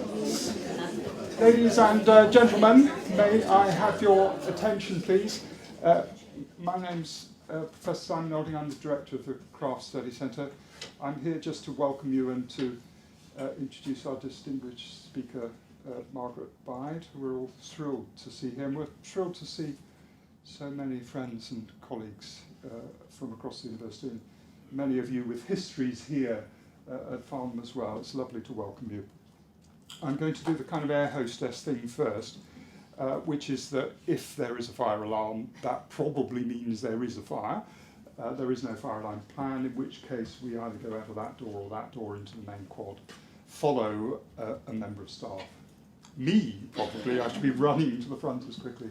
Ladies and gentlemen, may I have your attention, please? My name's Professor Simon Olding. I'm the director of the Craft Study Centre. I'm here just to welcome you and to introduce our distinguished speaker, Margaret Bide. We're all thrilled to see him. We're thrilled to see so many friends and colleagues from across the university, and many of you with histories here at Farnham as well. It's lovely to welcome you. I'm going to do the kind of air hostess thing first, which is that if there is a fire alarm, that probably means there is a fire. There is no fire alarm plan, in which case we either go out of that door or that door into the main quad, follow a member of staff. Me, probably, I should be running to the front as quickly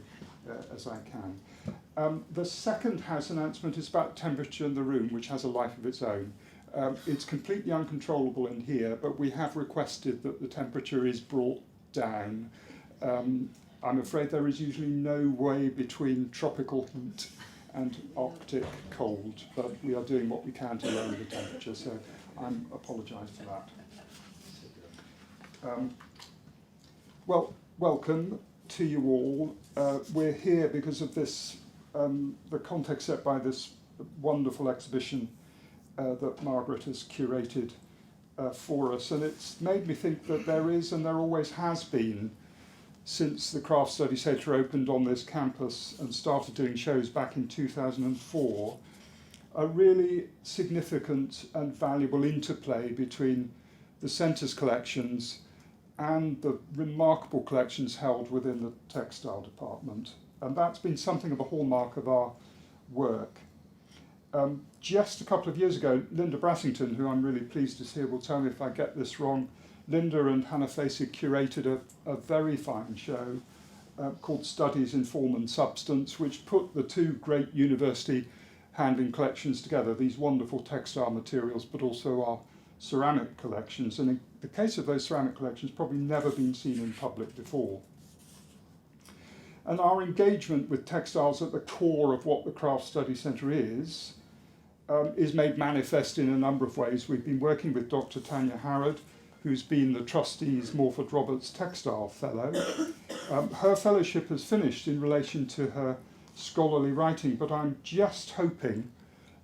as I can. The second house announcement is about temperature in the room, which has a life of its own. It's completely uncontrollable in here, but we have requested that the temperature is brought down. I'm afraid there is usually no way between tropical heat and Arctic cold, but we are doing what we can to lower the temperature, so I apologise for that. Well, welcome to you all. We're here because of this, the context set by this wonderful exhibition that Margaret has curated for us, and it's made me think that there is, and there always has been, since the Craft Study Centre opened on this campus and started doing shows back in 2004, a really significant and valuable interplay between the centre's collections and the remarkable collections held within the textile department. And that's been something of a hallmark of our work. Just a couple of years ago, Linda Brassington, who I'm really pleased to see, will tell me if I get this wrong. Linda and Hannah Facey curated a very fine show called Studies in Form and Substance, which put the two great university handling collections together, these wonderful textile materials, but also our ceramic collections. And in the case of those ceramic collections, probably never been seen in public before. And our engagement with textiles at the core of what the Craft Study Centre is made manifest in a number of ways. We've been working with Dr. Tanya Harrod, who's been the trustee's Morford Roberts Textile Fellow. Her fellowship has finished in relation to her scholarly writing, but I'm just hoping,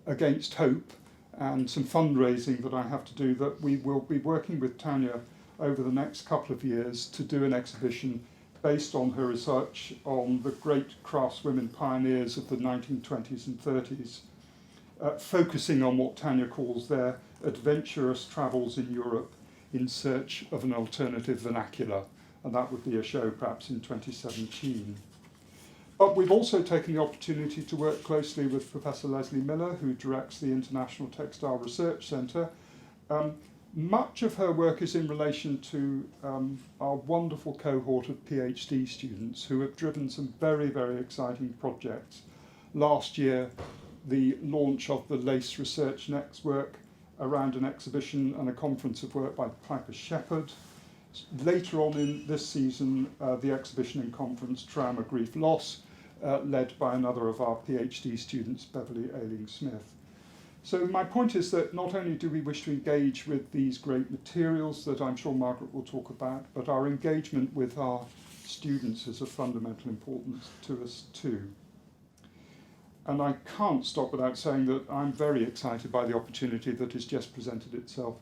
against hope, and some fundraising that I have to do, that we will be working with Tanya over the next couple of years to do an exhibition based on her research on the great craftswomen pioneers of the 1920s and 30s, focusing on what Tanya calls their adventurous travels in Europe in search of an alternative vernacular, and that would be a show perhaps in 2017. But we've also taken the opportunity to work closely with Professor Leslie Miller, who directs the International Textile Research Centre. Much of her work is in relation to our wonderful cohort of PhD students who have driven some very, very exciting projects. Last year, the launch of the LACE Research Network around an exhibition and a conference of work by Piper Shepherd. Later on in this season, the exhibition and conference Trauma, Grief, Loss, led by another of our PhD students, Beverly Ailing-Smith. So my point is that not only do we wish to engage with these great materials that I'm sure Margaret will talk about, but our engagement with our students is of fundamental importance to us too. And I can't stop without saying that I'm very excited by the opportunity that has just presented itself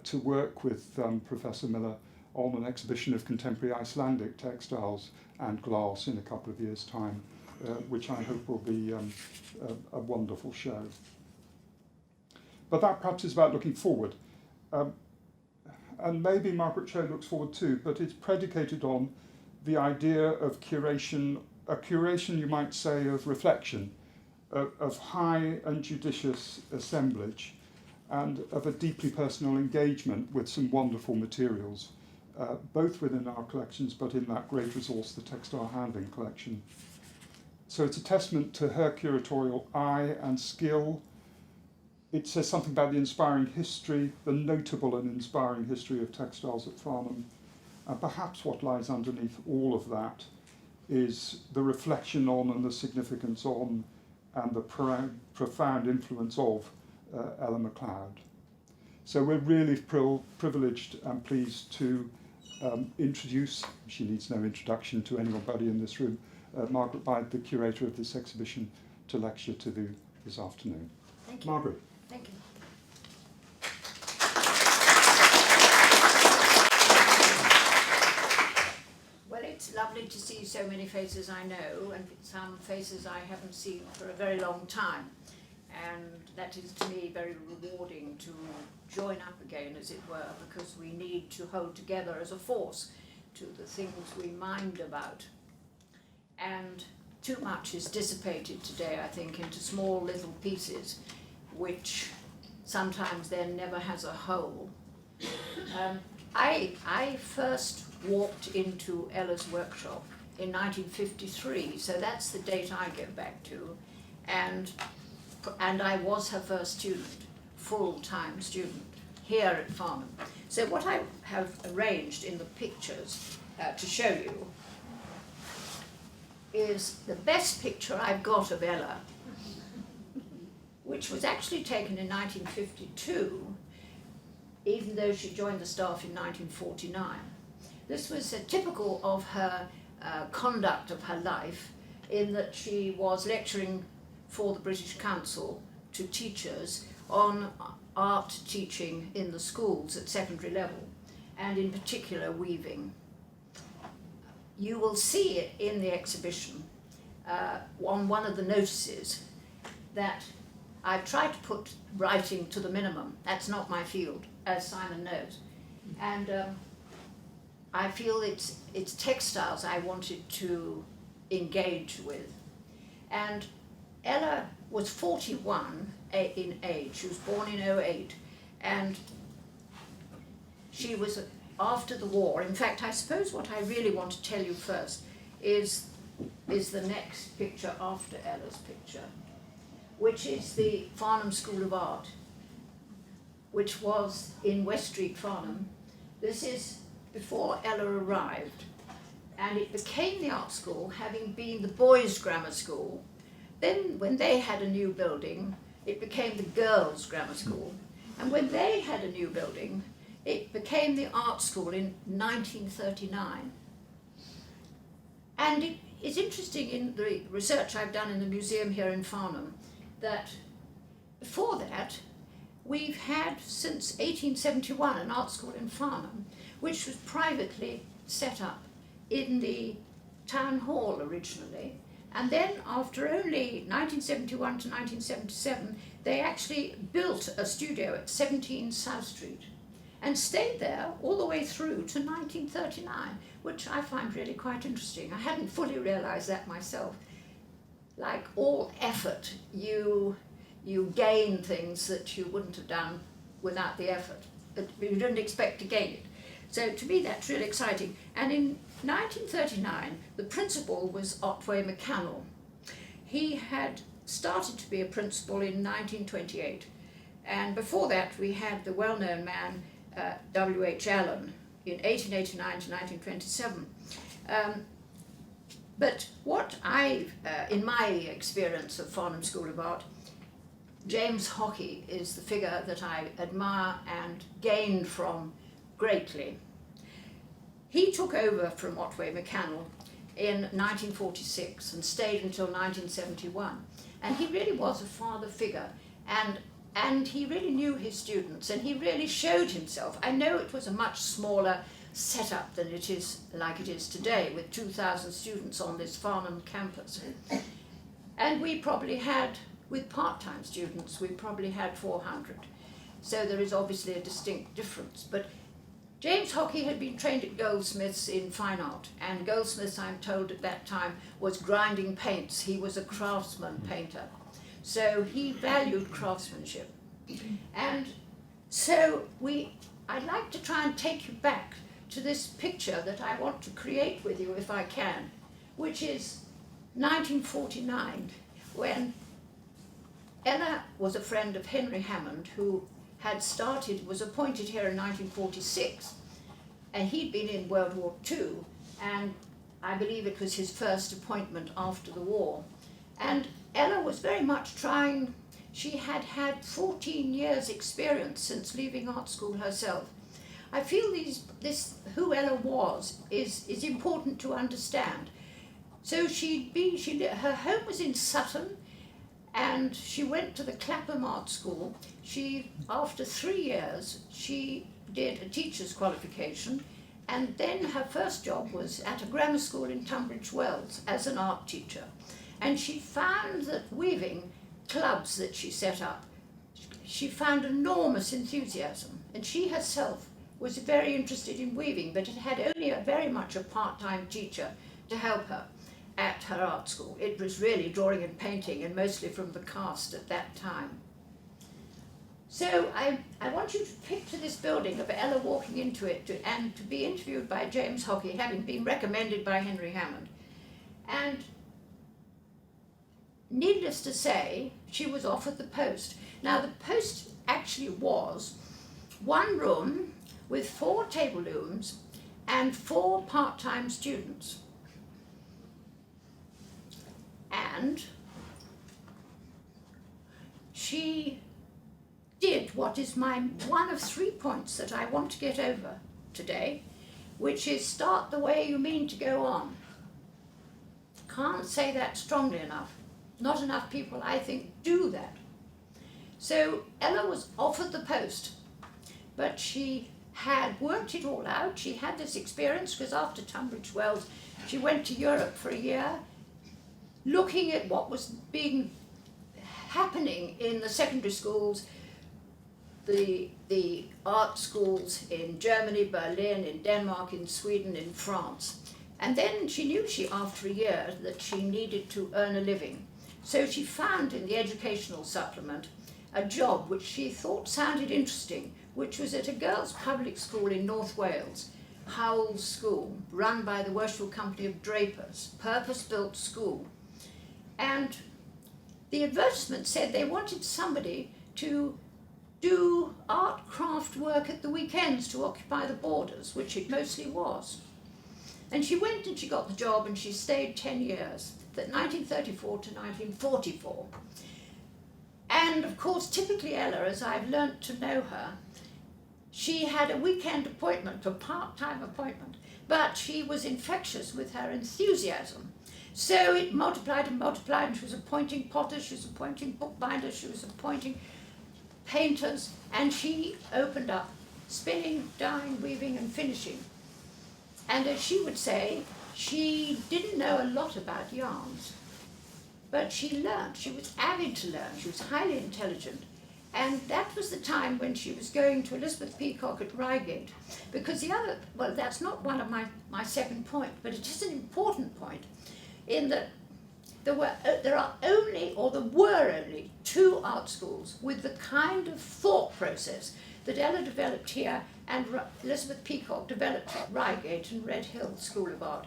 to work with Professor Miller on an exhibition of contemporary Icelandic textiles and glass in a couple of years' time, which I hope will be a wonderful show. But that perhaps is about looking forward. And maybe Margaret Cho looks forward too, but it's predicated on the idea of curation, a curation, you might say, of reflection, of high and judicious assemblage, and of a deeply personal engagement with some wonderful materials, both within our collections, but in that great resource, the textile handling collection. So it's a testament to her curatorial eye and skill. It says something about the inspiring history, the notable and inspiring history of textiles at Farnham. And perhaps what lies underneath all of that is the reflection on and the significance on and the profound influence of Ella MacLeod. So we're really privileged and pleased to introduce, she needs no introduction to anybody in this room, Margaret Bide, the curator of this exhibition, to lecture to you this afternoon. Thank you. Margaret. Thank you. Well, it's lovely to see so many faces I know and some faces I haven't seen for a very long time. And that is to me very rewarding to join up again, as it were, because we need to hold together as a force to the things we mind about. And too much is dissipated today, I think, into small little pieces, which sometimes then never has a whole. I first walked into Ella's workshop in 1953, so that's the date I go back to, and I was her first student, full-time student, here at Farnham. So what I have arranged in the pictures to show you is the best picture I've got of Ella, which was actually taken in 1952, even though she joined the staff in 1949. This was typical of her conduct of her life, in that she was lecturing for the British Council to teachers on art teaching in the schools at secondary level, and in particular weaving. You will see it in the exhibition on one of the notices that I've tried to put writing to the minimum. That's not my field, as Simon knows. And I feel it's textiles I wanted to engage with. And Ella was 41 in age. She was born in 08, and she was after the war. In fact, I suppose what I really want to tell you first is the next picture after Ella's picture, which is the Farnham School of Art, which was in West Street, Farnham. This is before Ella arrived, and it became the art school, having been the boys' grammar school. Then, when they had a new building, it became the girls' grammar school. And when they had a new building, it became the art school in 1939. And it is interesting in the research I've done in the museum here in Farnham that before that, we've had since 1871 an art school in Farnham, which was privately set up in the town hall originally. And then after only 1971 to 1977, they actually built a studio at 17 South Street and stayed there all the way through to 1939, which I find really quite interesting. I hadn't fully realized that myself. Like all effort, you gain things that you wouldn't have done without the effort, but you didn't expect to gain it. So to me, that's really exciting. And in 1939, the principal was Otway McCannell. He had started to be a principal in 1928. And before that, we had the well-known man, W.H. Allen, in 1889 to 1927. But what in my experience of Farnham School of Art, James Hockey is the figure that I admire and gained from greatly. He took over from Otway McCannell in 1946 and stayed until 1971. And he really was a father figure, and he really knew his students, and he really showed himself. I know it was a much smaller setup than it is like it is today, with 2,000 students on this Farnham campus. And we probably had, with part-time students, we probably had 400. So there is obviously a distinct difference. But James Hockey had been trained at Goldsmiths in fine art, and Goldsmiths, I'm told at that time, was grinding paints. He was a craftsman painter. So he valued craftsmanship. And so I'd like to try and take you back to this picture that I want to create with you, if I can, which is 1949, when Ella was a friend of Henry Hammond, who was appointed here in 1946, and he'd been in World War II, and I believe it was his first appointment after the war. And Ella was very much trying. She had had 14 years experience since leaving art school herself I feel who Ella was is important to understand. So her home was in Sutton, and she went to the Clapham Art School. After 3 years, she did a teacher's qualification, and then her first job was at a grammar school in Tunbridge Wells as an art teacher. And she found that weaving clubs that she set up, she found enormous enthusiasm, and she herself was very interested in weaving, but had only very much a part-time teacher to help her at her art school. It was really drawing and painting, and mostly from the cast at that time. So I want you to picture this building of Ella walking into it and to be interviewed by James Hockey, having been recommended by Henry Hammond. And needless to say, she was offered the post. Now, the post actually was one room with 4 table looms and 4 part-time students. And she did what is one of 3 points that I want to get over today, which is start the way you mean to go on. Can't say that strongly enough. Not enough people, I think, do that. So Ella was offered the post, but she had worked it all out. She had this experience because after Tunbridge Wells, she went to Europe for a year, looking at what was happening in the secondary schools, the art schools in Germany, Berlin, in Denmark, in Sweden, in France. And then she knew after a year that she needed to earn a living. So she found in the educational supplement a job which she thought sounded interesting, which was at a girls' public school in North Wales, Howell's School, run by the Worshipful Company of Drapers, purpose-built school. And the advertisement said they wanted somebody to do art craft work at the weekends to occupy the borders, which it mostly was. And she went and she got the job, and she stayed 10 years, from 1934 to 1944. And of course, typically Ella, as I've learnt to know her, she had a weekend appointment, a part-time appointment, but she was infectious with her enthusiasm. So it multiplied and multiplied, and she was appointing potters, she was appointing bookbinders, she was appointing painters, and she opened up spinning, dyeing, weaving and finishing. And as she would say, she didn't know a lot about yarns, but she learned. She was avid to learn. She was highly intelligent. And that was the time when she was going to Elizabeth Peacock at Reigate. Because that's not one of my second point, but it is an important point in that there were only 2 art schools with the kind of thought process that Ella developed here and Elizabeth Peacock developed at Reigate and Red Hill School of Art.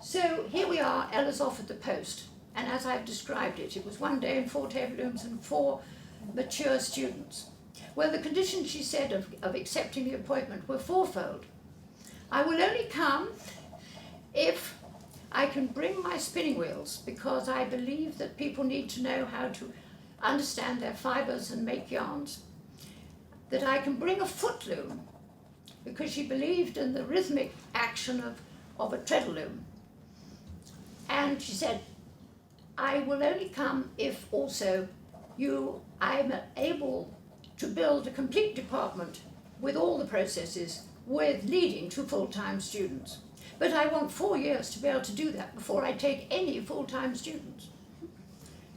So here we are, Ella's offered the post, and as I've described it, it was 1 day and 4 table looms and 4 mature students. Well, the conditions, she said, of accepting the appointment were 4-fold. I will only come if I can bring my spinning wheels, because I believe that people need to know how to understand their fibres and make yarns. That I can bring a foot loom, because she believed in the rhythmic action of a treadle loom. And she said, I will only come if also I'm able to build a complete department with all the processes, with leading to full-time students. But I want 4 years to be able to do that before I take any full-time students.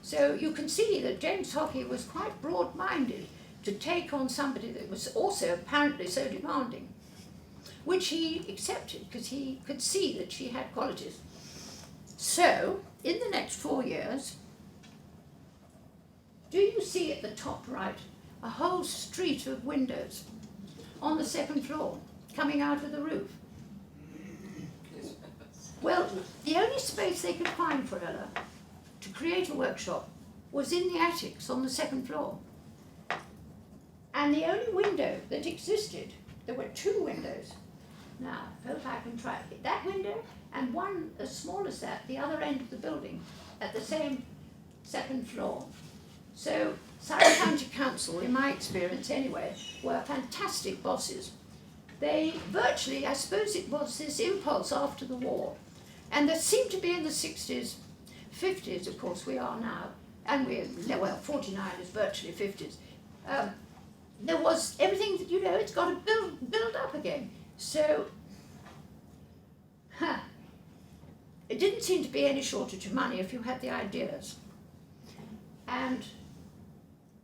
So you can see that James Hockey was quite broad-minded to take on somebody that was also apparently so demanding, which he accepted because he could see that she had qualities. So, in the next 4 years, do you see at the top right a whole street of windows on the 2nd floor coming out of the roof? Well, the only space they could find for Ella to create a workshop was in the attics on the 2nd floor. And the only window that existed, there were 2 windows. Now, I hope I can try it. That window and one as small as that, the other end of the building, at the same 2nd floor. So Surrey County Council, in my experience anyway, were fantastic bosses. They virtually, I suppose it was this impulse after the war, and there seemed to be in the 60s, 50s, of course we are now, and well, 49 is virtually 50s. There was everything that, you know, it's got to build up again. So, it didn't seem to be any shortage of money if you had the ideas. And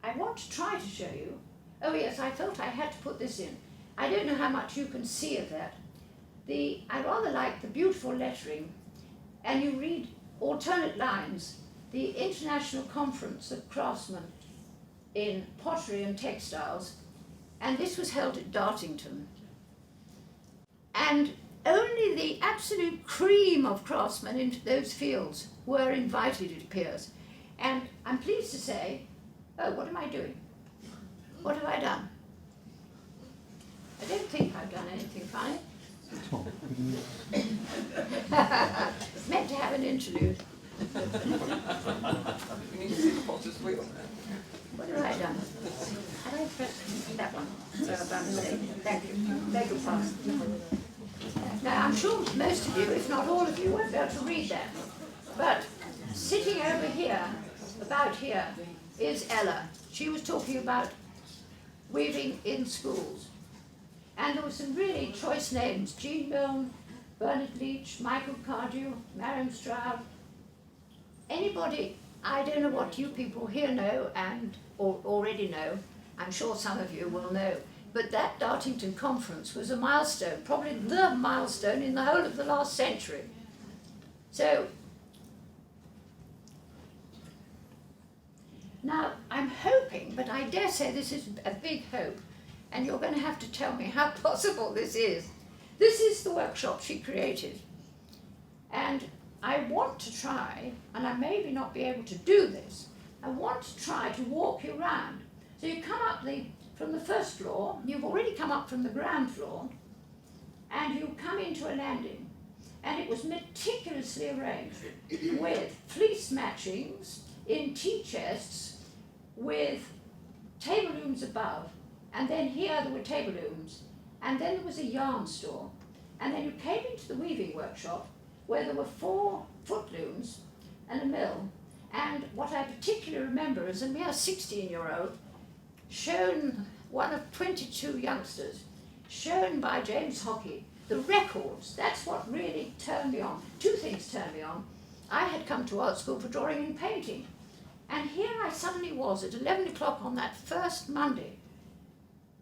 I want to try to show you, oh yes, I felt I had to put this in. I don't know how much you can see of that. I rather like the beautiful lettering, and you read alternate lines. The International Conference of Craftsmen in Pottery and Textiles, and this was held at Dartington. And only the absolute cream of craftsmen into those fields were invited, it appears. And I'm pleased to say, oh, what am I doing? What have I done? I don't think I've done anything funny. Meant to have an interlude. We need to see the potter's wheel now. What have I done? Have I pressed that one? So I've done a mistake. Thank you. Beg your pardon. Now, I'm sure most of you, if not all of you, won't be able to read that. But sitting over here, about here, is Ella. She was talking about weaving in schools. And there were some really choice names: Jean Milne, Bernard Leach, Michael Cardew, Mariam Stroud. Anybody, I don't know what you people here know or already know, I'm sure some of you will know, but that Dartington conference was a milestone, probably the milestone in the whole of the last century. So, now I'm hoping, but I dare say this is a big hope, and you're going to have to tell me how possible this is. This is the workshop she created, and I want to try, and I maybe not be able to do this, I want to try to walk you around. So you come up from the first floor, you've already come up from the ground floor, and you come into a landing, and it was meticulously arranged with fleece matchings in tea chests with table looms above, and then here there were table looms, and then there was a yarn store, and then you came into the weaving workshop where there were 4 foot looms and a mill. And what I particularly remember is a mere 16-year-old, shown, one of 22 youngsters, shown by James Hockey, the records. That's what really turned me on. 2 things turned me on. I had come to art school for drawing and painting, and here I suddenly was at 11 o'clock on that first Monday,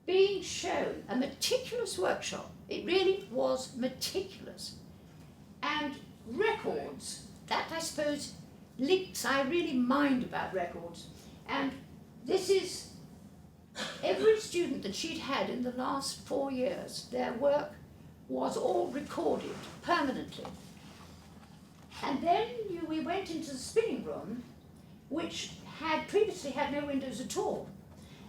being shown a meticulous workshop. It really was meticulous. And records, that I suppose links, I really mind about records. And this is every student that she'd had in the last 4 years, their work was all recorded permanently. And then we went into the spinning room, which had previously had no windows at all.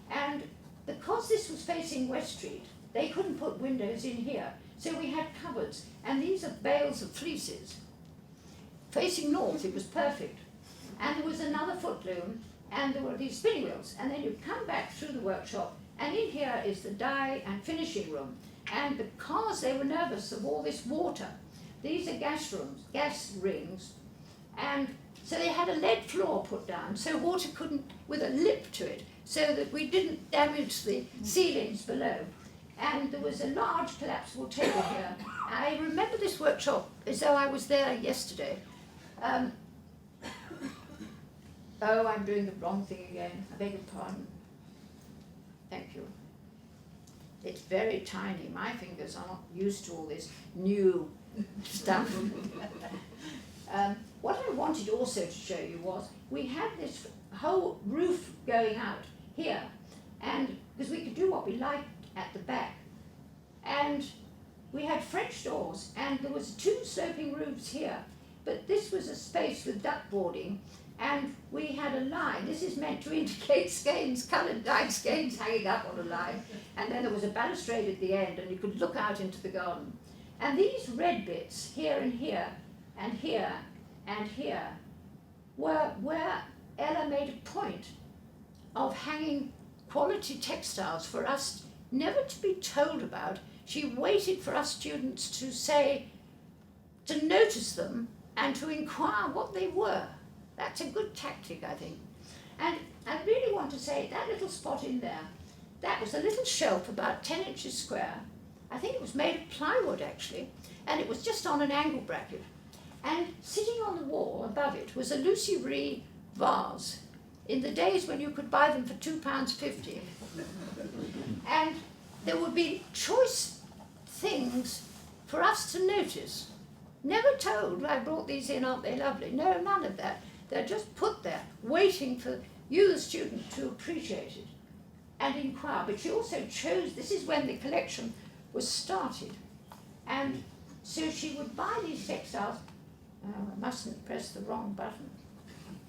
And because this was facing West Street, they couldn't put windows in here. So we had cupboards, and these are bales of fleeces. Facing north, it was perfect. And there was another foot loom, and there were these spinning wheels. And then you come back through the workshop, and in here is the dye and finishing room. And because they were nervous of all this water, these are gas rings, and so they had a lead floor put down, so water couldn't, with a lip to it, so that we didn't damage the ceilings below. And there was a large collapsible table here. I remember this workshop as though I was there yesterday. Oh, I'm doing the wrong thing again. I beg your pardon. Thank you. It's very tiny. My fingers are not used to all this new stuff. What I wanted also to show you was we had this whole roof going out here, and because we could do what we liked at the back, and we had French doors, and there was 2 sloping roofs here, but this was a space with duckboarding, and we had a line. This is meant to indicate skeins, coloured dyed skeins hanging up on a line, and then there was a balustrade at the end, and you could look out into the garden. And these red bits here and here and here and here were where Ella made a point of hanging quality textiles for us never to be told about. She waited for us students to say, to notice them and to inquire what they were. That's a good tactic, I think. And I really want to say that little spot in there, that was a little shelf about 10 inches square. I think it was made of plywood actually, and it was just on an angle bracket. And sitting on the wall above it was a Lucy Ree vase in the days when you could buy them for £2.50. And there would be choice things for us to notice. Never told, I brought these in, aren't they lovely? No, none of that. They're just put there, waiting for you, the student, to appreciate it and inquire. But she also chose, this is when the collection was started. And so she would buy these textiles. Oh, I mustn't press the wrong button.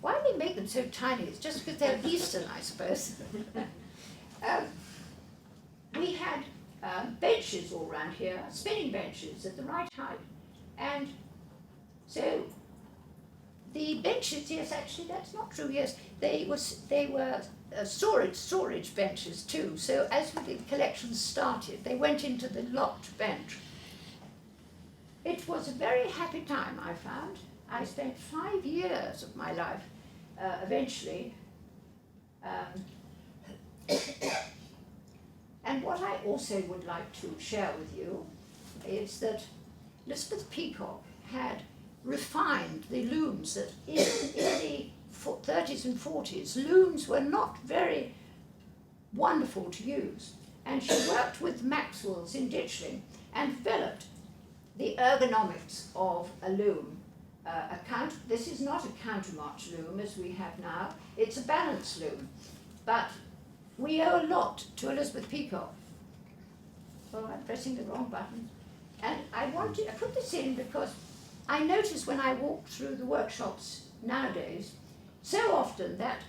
Why do they make them so tiny? It's just because they're Eastern, I suppose. We had benches all around here, spinning benches at the right height. And so the benches, yes, actually that's not true, yes, they were storage benches too. So as the collection started, they went into the locked bench. It was a very happy time, I found. I spent 5 years of my life, eventually. And what I also would like to share with you is that Elizabeth Peacock had refined the looms that in the 30s and 40s, looms were not very wonderful to use. And she worked with Maxwell's in Ditchling and developed the ergonomics of a loom. This is not a countermarch loom as we have now, it's a balance loom. But we owe a lot to Elizabeth Peacock. Oh, I'm pressing the wrong button. And I put this in because I notice when I walk through the workshops nowadays, so often that,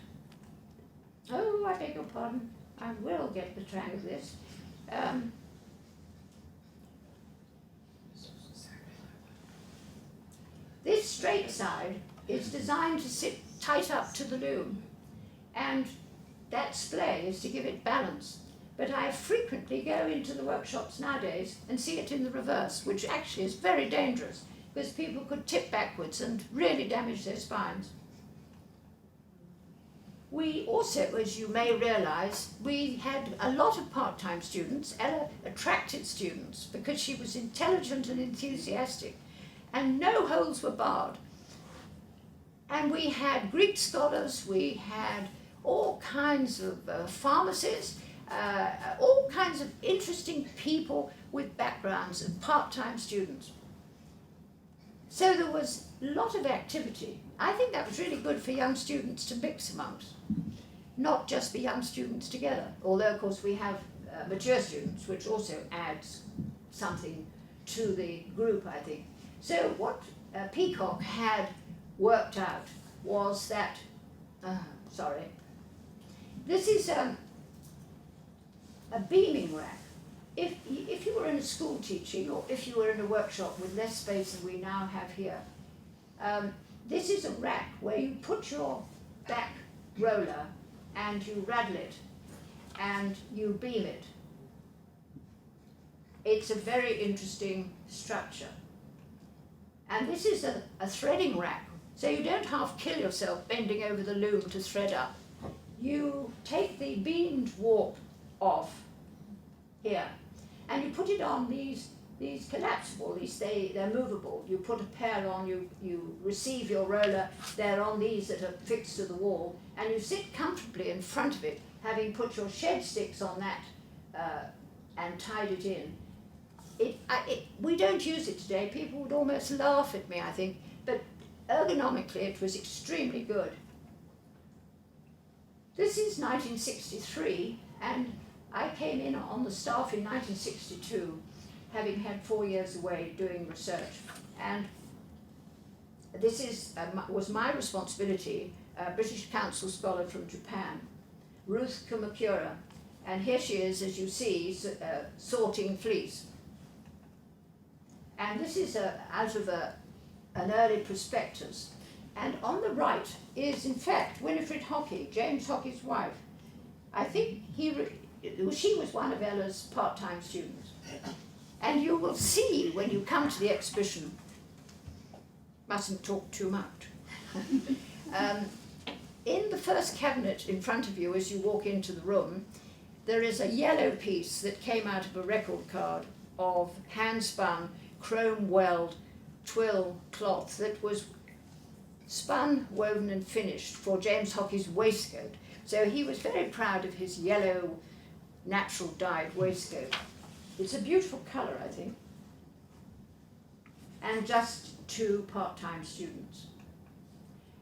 oh, I beg your pardon, I will get the track of this. This straight side is designed to sit tight up to the loom, and that splay is to give it balance. But I frequently go into the workshops nowadays and see it in the reverse, which actually is very dangerous because people could tip backwards and really damage their spines. We also, as you may realise, we had a lot of part-time students. Ella attracted students because she was intelligent and enthusiastic, and no holes were barred. And we had Greek scholars, we had all kinds of pharmacists, all kinds of interesting people with backgrounds of part-time students. So there was a lot of activity. I think that was really good for young students to mix amongst, not just for young students together, although of course we have mature students, which also adds something to the group, I think. So what Peacock had worked out was that, this is a beaming rack. If you were in a school teaching, or if you were in a workshop with less space than we now have here, this is a rack where you put your back roller and you raddle it and you beam it. It's a very interesting structure. And this is a threading rack, so you don't half kill yourself bending over the loom to thread up. You take the beamed warp off here, and you put it on these collapsible, they're movable. You put a pair on, you receive your roller, they're on these that are fixed to the wall, and you sit comfortably in front of it, having put your shed sticks on that and tied it in. We don't use it today. People would almost laugh at me, I think, but ergonomically it was extremely good. This is 1963, and I came in on the staff in 1962, having had 4 years away doing research. And this was my responsibility, a British Council scholar from Japan, Ruth Kumakura. And here she is, as you see, sorting fleece. And this is out of an early prospectus. And on the right is, in fact, Winifred Hockey, James Hockey's wife. I think she was one of Ella's part-time students. And you will see when you come to the exhibition, mustn't talk too much. In the first cabinet in front of you as you walk into the room, there is a yellow piece that came out of a record card of hand-spun, chrome-weld twill cloth that was spun, woven and finished for James Hockey's waistcoat. So he was very proud of his yellow, natural dyed waistcoat. It's a beautiful colour, I think. And just 2 part-time students.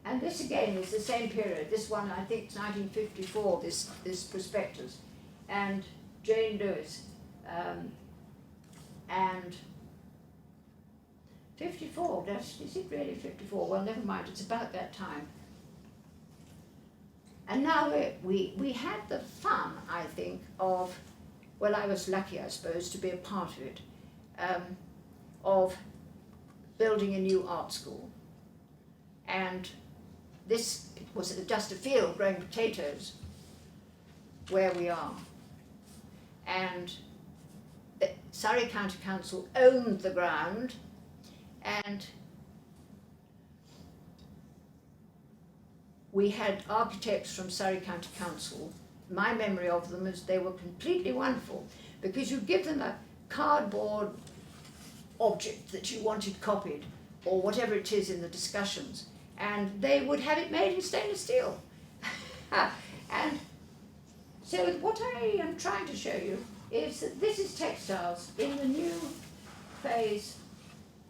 And this again is the same period. This one, I think, is 1954, this prospectus. And Jane Lewis. And 54, is it really 54? Well, never mind, it's about that time. And now we had the fun, I think, of, well, I was lucky, I suppose, to be a part of it, of building a new art school. And this was just a field growing potatoes where we are. And the Surrey County Council owned the ground, and we had architects from Surrey County Council. My memory of them is they were completely wonderful, because you give them a cardboard object that you wanted copied, or whatever it is in the discussions, and they would have it made in stainless steel. And so what I am trying to show you is that this is Textiles in the new phase.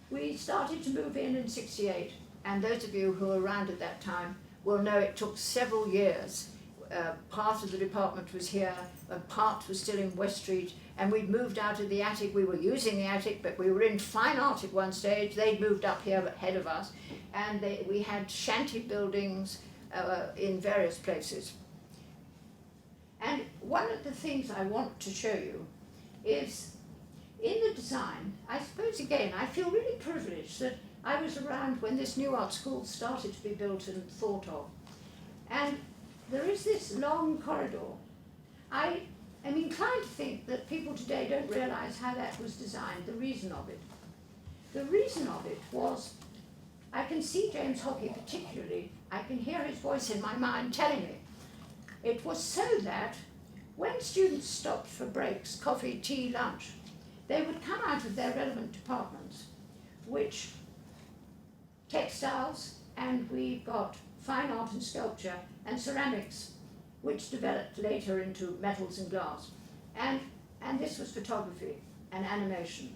We started to move in '68, and those of you who were around at that time will know it took several years. Part of the department was here, a part was still in West Street, and we'd moved out of the attic. We were using the attic, but we were in fine art at one stage. They'd moved up here ahead of us, and we had shanty buildings in various places. And one of the things I want to show you is, in the design, I suppose again, I feel really privileged that I was around when this new art school started to be built and thought of. And there is this long corridor. I am inclined to think that people today don't realise how that was designed, the reason of it. The reason of it was, I can see James Hockey particularly, I can hear his voice in my mind telling me, it was so that when students stopped for breaks, coffee, tea, lunch, they would come out of their relevant departments, which textiles, and we've got fine art and sculpture, and ceramics, which developed later into metals and glass. And this was photography and animation.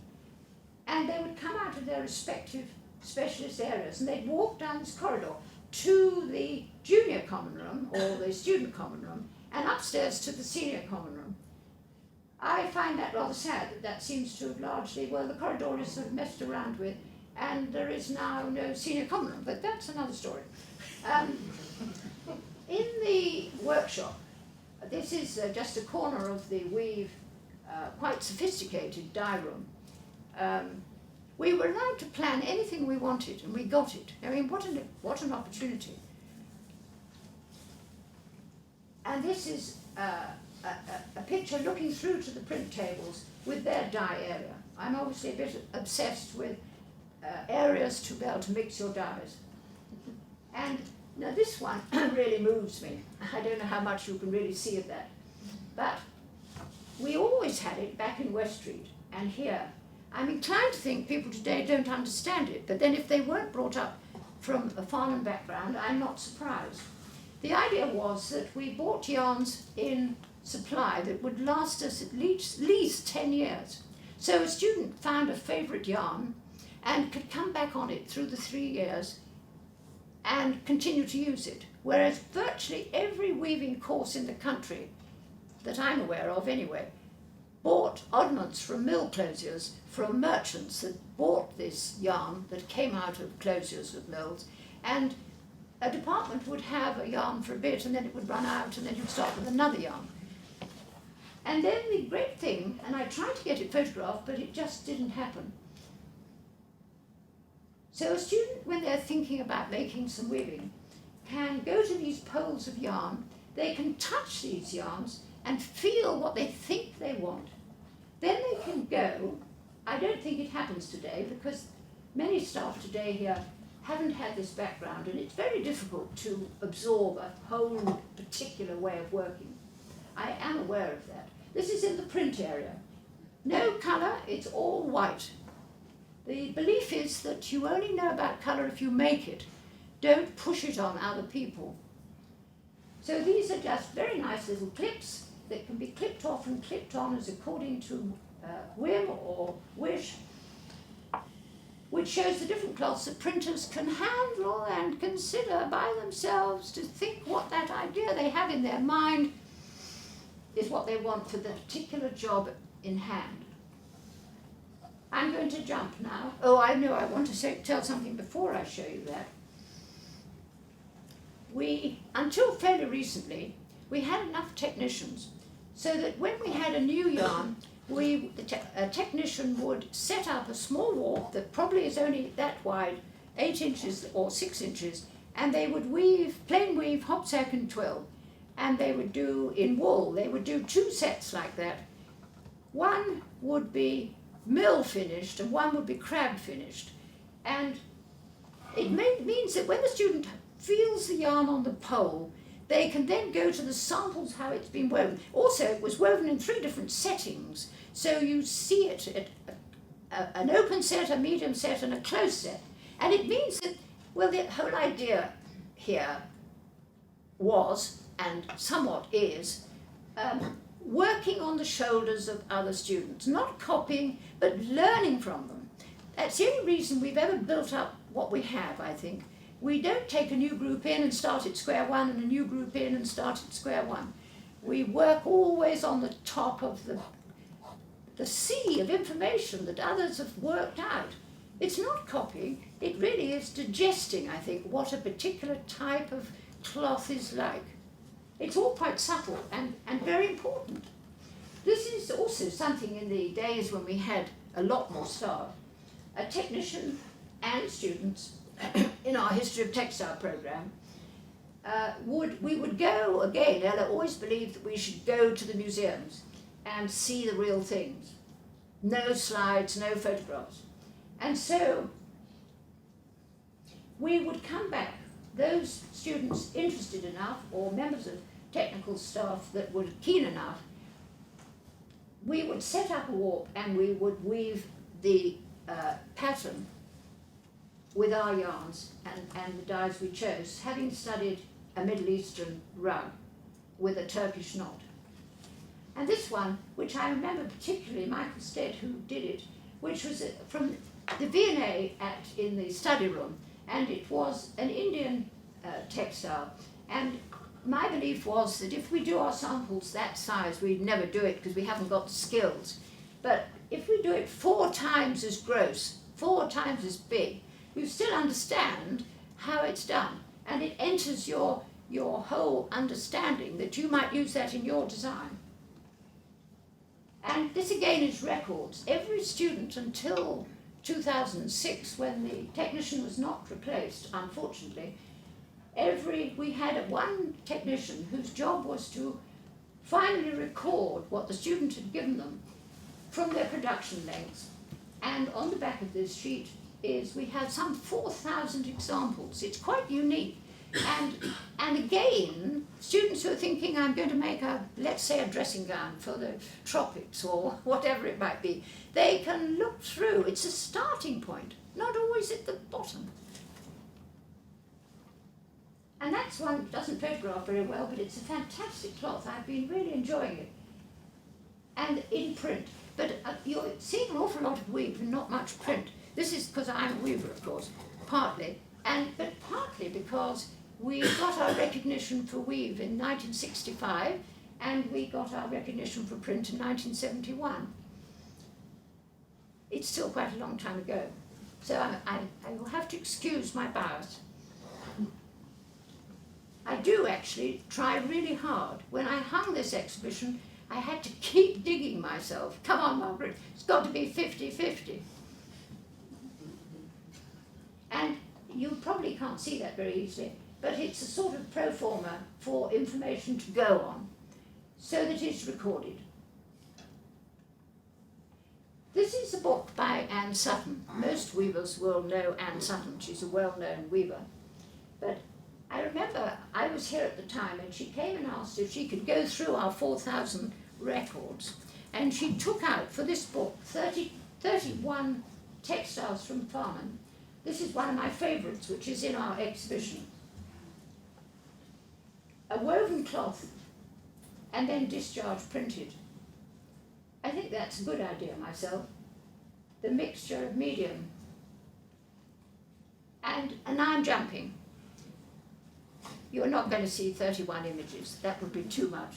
And they would come out of their respective specialist areas, and they'd walk down this corridor to the junior common room, or the student common room, and upstairs to the senior common room. I find that rather sad that that seems to have largely, well, the corridor is sort of messed around with, and there is now no senior common room, but that's another story. In the workshop, this is just a corner of the weave, quite sophisticated dye room. We were allowed to plan anything we wanted, and we got it. I mean, what an opportunity. And this is a picture looking through to the print tables with their dye area. I'm obviously a bit obsessed with areas to be able to mix your dyes. And now this one really moves me. I don't know how much you can really see of that. But we always had it back in West Street and here. I'm inclined to think people today don't understand it, but then if they weren't brought up from a Farnham background, I'm not surprised. The idea was that we bought yarns in supply that would last us at least 10 years. So a student found a favourite yarn and could come back on it through the 3 years and continue to use it. Whereas virtually every weaving course in the country, that I'm aware of anyway, bought oddments from mill closures, from merchants that bought this yarn that came out of closures of mills, and a department would have a yarn for a bit and then it would run out and then you'd start with another yarn. And then the great thing, and I tried to get it photographed, but it just didn't happen. So a student, when they're thinking about making some weaving, can go to these poles of yarn. they can touch these yarns and feel what they think they want. Then they can go. I don't think it happens today because many staff today here haven't had this background, and it's very difficult to absorb a whole particular way of working. I am aware of that. This is in the print area. No colour, it's all white. The belief is that you only know about colour if you make it. Don't push it on other people. So these are just very nice little clips that can be clipped off and clipped on as according to whim or wish, which shows the different cloths that printers can handle and consider by themselves to think what that idea they have in their mind is what they want for the particular job in hand. I'm going to jump now. Oh, I know, I want to tell something before I show you that. Until fairly recently, we had enough technicians so that when we had a new yarn, a technician would set up a small warp that probably is only that wide, 8 inches or 6 inches, and they would weave, plain weave, hop, sack and twill. And they would do, in wool, they would do 2 sets like that. One would be mill finished and one would be crab finished. And it means that when the student feels the yarn on the pole, they can then go to the samples how it's been woven. Also, it was woven in 3 different settings, so you see it at an open set, a medium set and a closed set. And it means that, well, the whole idea here was, and somewhat is, working on the shoulders of other students, not copying, but learning from them. That's the only reason we've ever built up what we have, I think. We don't take a new group in and start at square one and a new group in and start at square one. We work always on the top of the sea of information that others have worked out. It's not copying, it really is digesting, I think, what a particular type of cloth is like. It's all quite subtle and very important. This is also something in the days when we had a lot more staff. A technician and students in our History of Textile programme, we would go, again, Ella always believed that we should go to the museums and see the real things. No slides, no photographs. And so we would come back, those students interested enough, or members of technical staff that were keen enough, we would set up a warp and we would weave the pattern with our yarns and the dyes we chose, having studied a Middle Eastern rug with a Turkish knot. And this one, which I remember particularly, Michael Stead, who did it, which was from the V&A in the study room, and it was an Indian textile. And my belief was that if we do our samples that size, we'd never do it because we haven't got the skills. But if we do it 4 times as gross, 4 times as big, you still understand how it's done. And it enters your whole understanding that you might use that in your design. And this again is records. Every student until 2006, when the technician was not replaced, unfortunately, we had one technician whose job was to finally record what the student had given them from their production lengths. And on the back of this sheet we had some 4,000 examples. It's quite unique. And again, students who are thinking, I'm going to make let's say a dressing gown for the tropics or whatever it might be, they can look through. It's a starting point, not always at the bottom. And that's one that doesn't photograph very well, but it's a fantastic cloth. I've been really enjoying it. And in print. But you're seeing an awful lot of weave and not much print. This is because I'm a weaver, of course, partly. But partly because we got our recognition for weave in 1965, and we got our recognition for print in 1971. It's still quite a long time ago. So I will have to excuse my bias. I do actually try really hard. When I hung this exhibition, I had to keep digging myself. Come on, Margaret, it's got to be 50-50. And you probably can't see that very easily. but it's a sort of pro forma for information to go on, so that it's recorded. This is a book by Anne Sutton. Most weavers will know Anne Sutton. She's a well-known weaver. But I remember I was here at the time, and she came and asked if she could go through our 4,000 records. And she took out for this book 31 textiles from Farnham. This is one of my favourites, which is in our exhibition. A woven cloth, and then discharge printed. I think that's a good idea myself. The mixture of medium. And now I'm jumping. You're not going to see 31 images. That would be too much.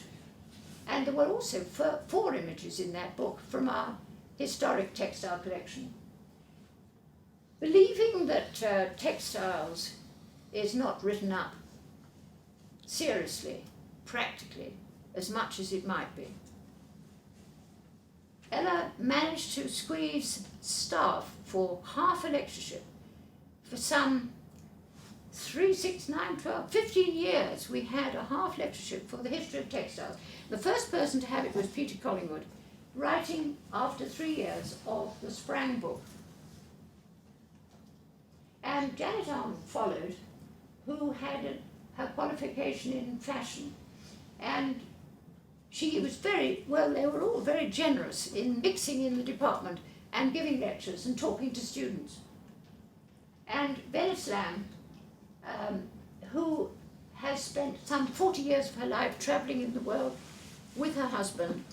And there were also 4 images in that book from our historic textile collection. Believing that textiles is not written up seriously, practically, as much as it might be, Ella managed to squeeze staff for half a lectureship. For some 3, 6, 9, 12, 15 years we had a half lectureship for the history of textiles. The first person to have it was Peter Collingwood, writing after 3 years of the Sprang book. And Janet Arnold followed, who had her qualification in fashion. And she was very, well, they were all very generous in mixing in the department and giving lectures and talking to students. And Venice Lamb, who has spent some 40 years of her life travelling in the world with her husband,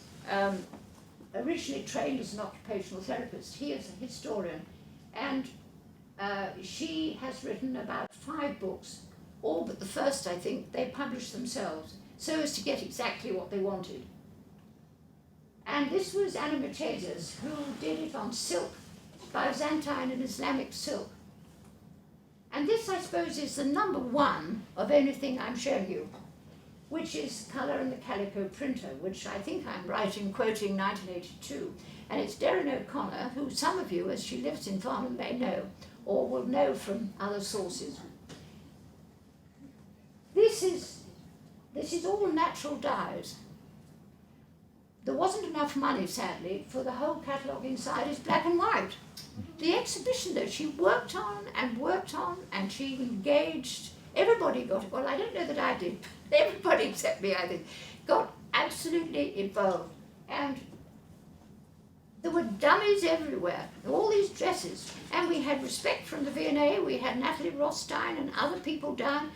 originally trained as an occupational therapist. He is a historian, and she has written about 5 books, all but the first, I think, they published themselves, so as to get exactly what they wanted. And this was Anna Mercedes, who did it on silk, Byzantine and Islamic silk. And this, I suppose, is the number 1 of anything I'm showing you, which is Colour and the Calico Printer, which I think I'm right in quoting 1982. And it's Deryn O'Connor, who some of you, as she lives in Farnham, may know, or will know from other sources. This is all natural dyes. There wasn't enough money, sadly, for the whole catalogue inside is black and white. The exhibition, though, she worked on, and she engaged. Everybody got it. Well, I don't know that I did. Everybody except me, I think, got absolutely involved. And there were dummies everywhere, all these dresses. And we had respect from the V&A. We had Natalie Rothstein and other people down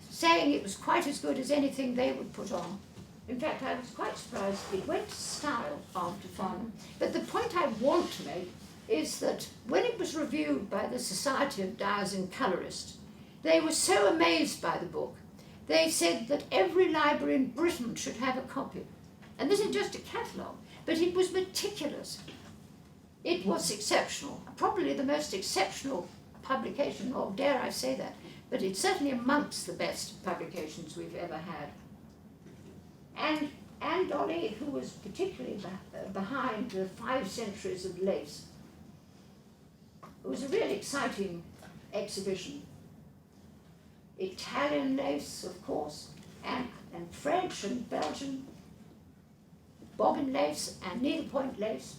saying it was quite as good as anything they would put on. In fact, I was quite surprised. It went to style after Farnham. But the point I want to make is that when it was reviewed by the Society of Dyers and Colourists, they were so amazed by the book. They said that every library in Britain should have a copy. And this is just a catalogue, but it was meticulous. It was exceptional, probably the most exceptional publication, or dare I say that, but it's certainly amongst the best publications we've ever had. And Anne Dolly, who was particularly behind the 5 centuries of lace. It was a really exciting exhibition. Italian lace, of course, and French and Belgian bobbin lace and needlepoint lace.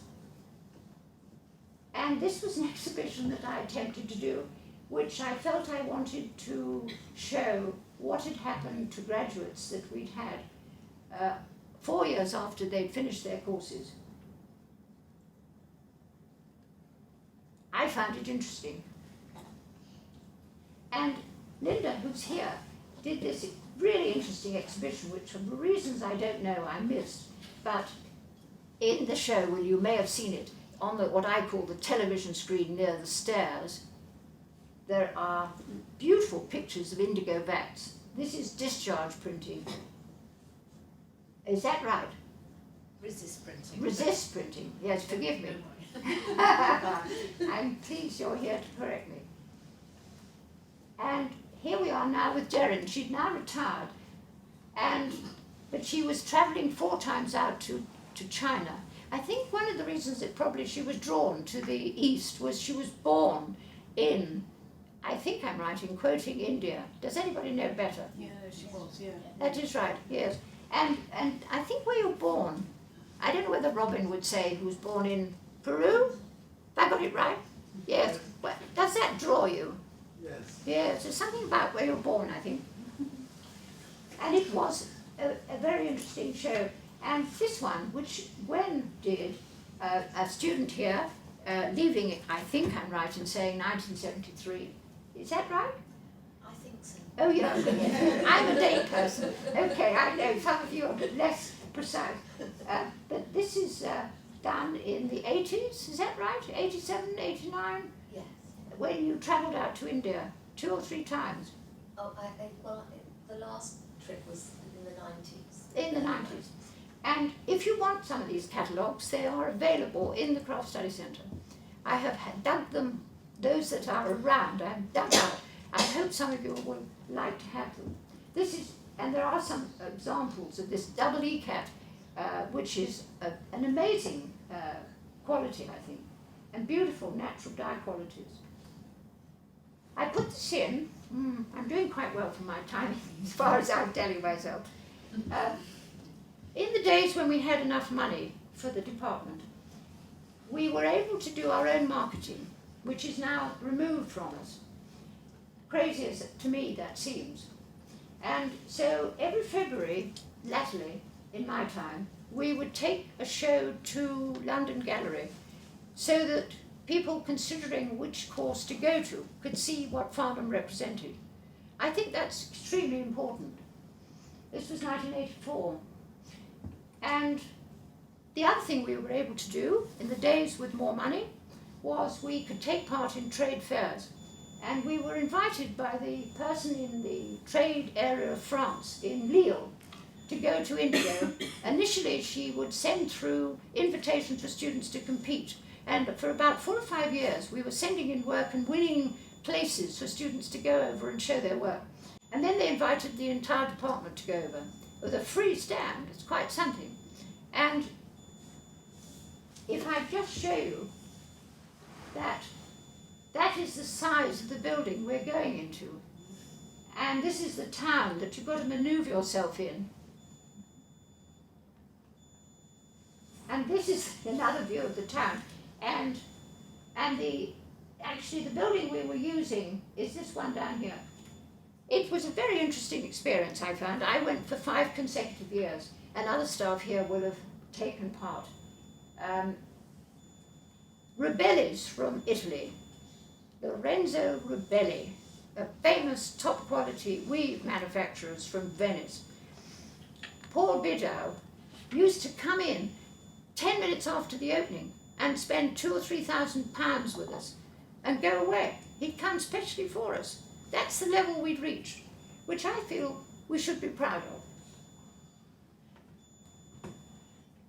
And this was an exhibition that I attempted to do, which I felt I wanted to show what had happened to graduates that we'd had 4 years after they'd finished their courses. I found it interesting. And Linda, who's here, did this really interesting exhibition, which for reasons I don't know I missed. But in the show, well, you may have seen it, on what I call the television screen near the stairs, there are beautiful pictures of indigo vats. This is discharge printing. Is that right? Resist printing. Resist printing, yes, forgive me. I'm pleased you're here to correct me. And here we are now with Deryn. She'd now retired, but she was travelling 4 times out to China. I think one of the reasons that probably she was drawn to the East was she was born in I think I'm right in quoting India. Does anybody know better? Yeah, she was, yeah. That is right, yes. And I think where you're born, I don't know whether Robin would say who was born in Peru. Have I got it right? Yes. Well, does that draw you? Yes. Yes, there's something about where you're born, I think. And it was a very interesting show. And this one, which Gwen did, a student here, leaving it, I think I'm right in saying 1973. Is that right? I think so. Oh, yeah, okay. I'm a date person. Okay, I know some of you are less precise. But this is done in the 80s, is that right? 87, 89? Yes. When you travelled out to India 2 or 3 times Oh, the last trip was in the 90s. in the 90s. And if you want some of these catalogues, they are available in the Craft Study Centre. I have dug them, those that are around, I have dug out. I hope some of you will like to have them. This is, and there are some examples of this double ECAT, which is an amazing quality, I think, and beautiful natural dye qualities. I put this in, I'm doing quite well for my time, as far as I'm telling myself. In the days when we had enough money for the department, we were able to do our own marketing, which is now removed from us. Crazy as to me that seems. And so every February, latterly, in my time, we would take a show to London Gallery so that people considering which course to go to could see what Farnham represented. I think that's extremely important. This was 1984. And the other thing we were able to do in the days with more money was we could take part in trade fairs. And we were invited by the person in the trade area of France, in Lille, to go to Indigo. Initially, she would send through invitations for students to compete. And for about 4 or 5 years, we were sending in work and winning places for students to go over and show their work. And then they invited the entire department to go over with a free stand. It's quite something. And if I just show you that is the size of the building we're going into. And this is the town that you've got to maneuver yourself in. And this is another view of the town. And actually the building we were using is this one down here. It was a very interesting experience, I found. I went for 5 consecutive years, and other staff here will have taken part. Rebellis from Italy, Lorenzo Rebelli, a famous top quality weave manufacturers from Venice. Paul Bidow used to come in 10 minutes after the opening and spend £2,000 or £3,000 with us and go away. He'd come specially for us. That's the level we'd reached, which I feel we should be proud of.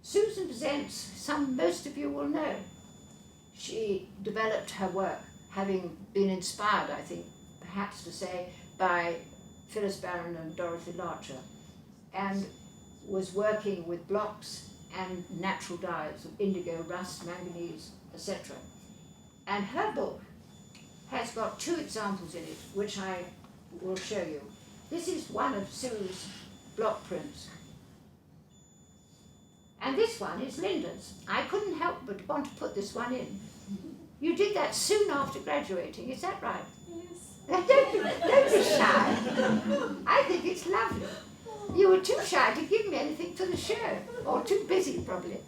Susan presents, most of you will know. She developed her work, having been inspired, I think, perhaps to say, by Phyllis Barron and Dorothy Larcher, and was working with blocks and natural dyes of indigo, rust, manganese, etc. And her book has got 2 examples in it, which I will show you. This is one of Sue's block prints. And this one is Linda's. I couldn't help but want to put this one in. You did that soon after graduating, is that right? Yes. Don't be shy. I think it's lovely. You were too shy to give me anything for the show, or too busy probably.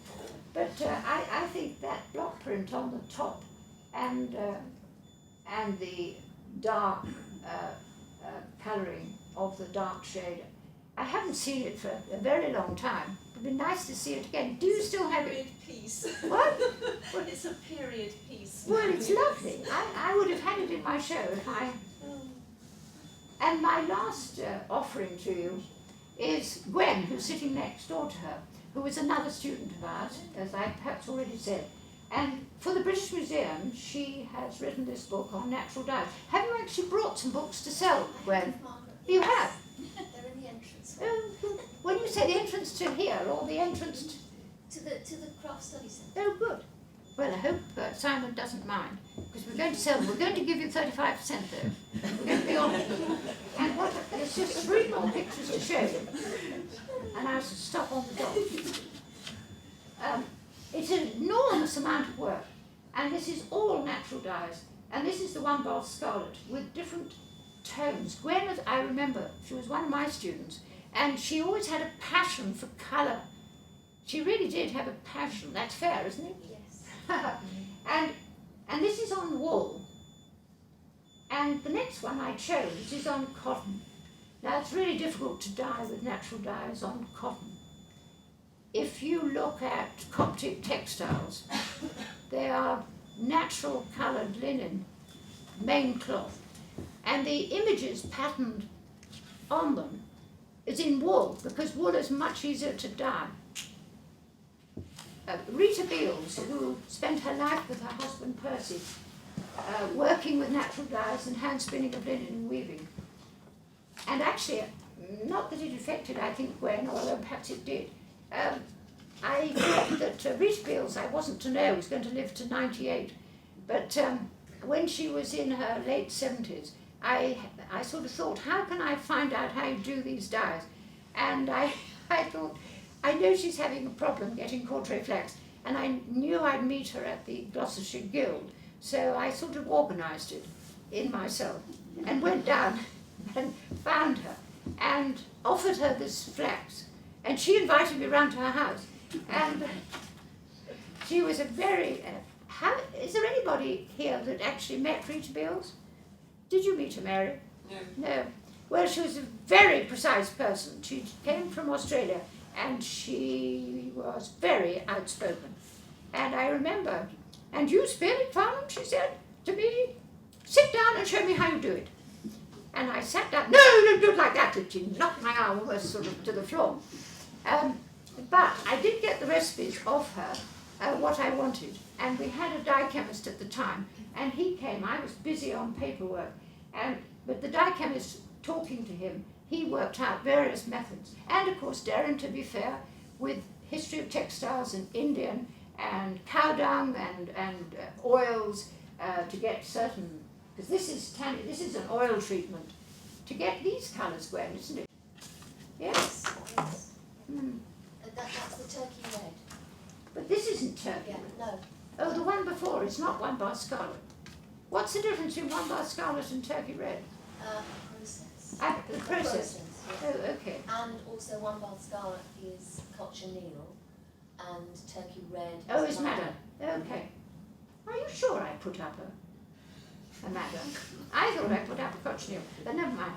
But I think that block print on the top and the dark colouring of the dark shade, I haven't seen it for a very long time. It'd be nice to see it again. Do you still have it? Period piece. What? It's a period piece. Well, it's lovely. I would have had it in my show if I... And my last offering to you is Gwen, who's sitting next door to her, who is another student of ours, as I perhaps already said. And for the British Museum, she has written this book on natural dyes. Have you actually brought some books to sell, Gwen? Margaret. You have? They're in the entrance. Oh, when you say the entrance to here, or the entrance To the craft study centre. Oh, good. Well, I hope Simon doesn't mind. because we're going to sell them. We're going to give you 35% though. We're going to be honest. And what, there's just 3 more pictures to show you. And I'll stop on the dot. It's an enormous amount of work. And this is all natural dyes. And this is the one bar scarlet with different tones. Gwen, I remember, she was one of my students. And she always had a passion for colour. She really did have a passion. That's fair, isn't it? Yes. and this is on wool. And the next one I chose is on cotton. Now it's really difficult to dye with natural dyes on cotton. If you look at Coptic textiles, they are natural coloured linen, main cloth. And the images patterned on them is in wool, because wool is much easier to dye. Rita Beals, who spent her life with her husband Percy, working with natural dyes and hand spinning of linen and weaving. And actually, not that it affected, I think, Gwen, although perhaps it did. I thought that Rita Beals, I wasn't to know, was going to live to 98. But when she was in her late 70s, I sort of thought, how can I find out how you do these dyes? And I thought, I know she's having a problem getting Courtrai flax, and I knew I'd meet her at the Gloucestershire Guild, so I sort of organised it in myself and went down and found her and offered her this flax, and she invited me round to her house, and she was a very... is there anybody here that actually met Rita Beals? Did you meet her, Mary? No. No. Well, she was a very precise person. She came from Australia, and she was very outspoken. And I remember, and you spin it, Farnham, she said to me, sit down and show me how you do it. And I sat down, no, don't do it like that, and she knocked my arm almost sort of to the floor. But I did get the recipes off her, what I wanted. And we had a dye chemist at the time, and he came. I was busy on paperwork, but the dye chemist, talking to him, he worked out various methods. And of course, Darren, to be fair, with history of textiles and Indian and cow dung and oils to get certain, because this is an oil treatment, to get these colours, Gwen, isn't it? Yes? Yes. Mm. That's the turkey red. But this isn't turkey. Yeah, no. Oh, the one before is not one bar scarlet. What's the difference between one bar scarlet and turkey red? Process. The process. Yes. Oh, okay. And also one bar scarlet is cochineal and turkey red. Oh, is madder. Okay. Are you sure I put up a madder? I thought I put up a cochineal, but never mind.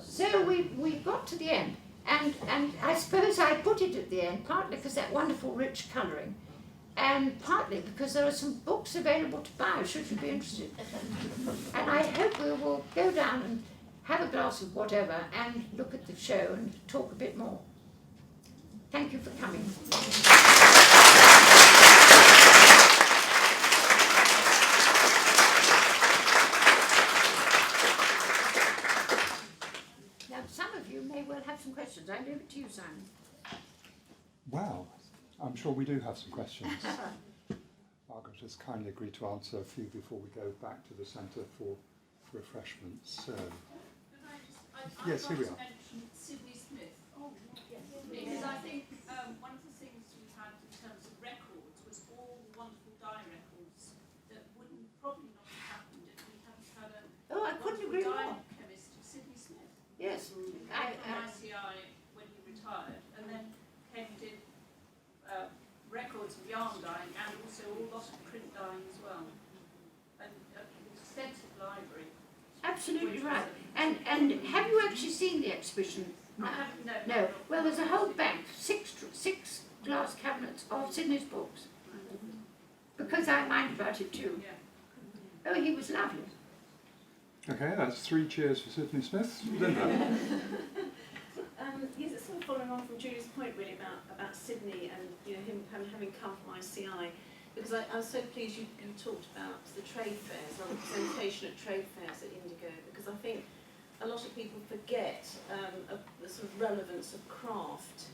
So we got to the end, and I suppose I put it at the end partly because that wonderful rich colouring, and partly because there are some books available to buy should you be interested. And I hope we will go down and have a glass of whatever and look at the show and talk a bit more. Thank you for coming. Now, some of you may well have some questions. I leave it to you, Simon. Well, I'm sure we do have some questions. Margaret has kindly agreed to answer a few before we go back to the centre for refreshments. So, yes, here we are. Mention Sydney Smith. Because I think one of the things we had in terms of records was all the wonderful dye records that wouldn't probably not have happened if we hadn't had a Oh, I couldn't agree dye more. chemist, Sydney Smith. Yes. From ICI when he retired, and then came and did records of yarn dyeing and also a lot of print dyeing as well. And an extensive library. Absolutely right. And have you actually seen the exhibition? I haven't, no. No. Well, there's a whole bank, six glass cabinets of Sydney's books. Because I mind about it too. Yeah. Oh, he was lovely. Okay, that's 3 cheers for Sydney Smith. Linda. Yes, it's sort of following on from Julie's point really about Sydney and him having come from ICI, because I was so pleased you talked about the trade fairs or representation at trade fairs at Indigo, because I think a lot of people forget the sort of relevance of craft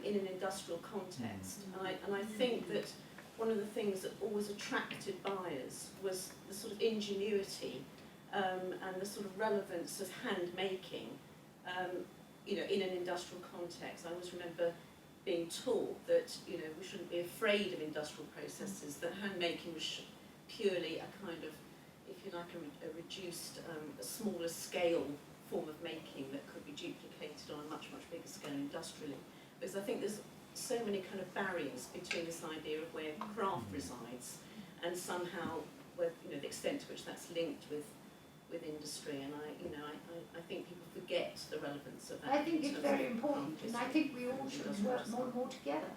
in an industrial context, and I think that one of the things that always attracted buyers was the sort of ingenuity and the sort of relevance of hand making, you know, in an industrial context. I always remember being taught that, you know, we shouldn't be afraid of industrial processes, that hand making was purely a kind of, if you like, a reduced, a smaller scale form of making that could be duplicated on a much, much bigger scale industrially. Because I think there's so many kind of barriers between this idea of where craft resides and somehow where, you know, the extent to which that's linked with industry, and I think people forget the relevance of that. I think it's very important, and I think we all should work more and more together,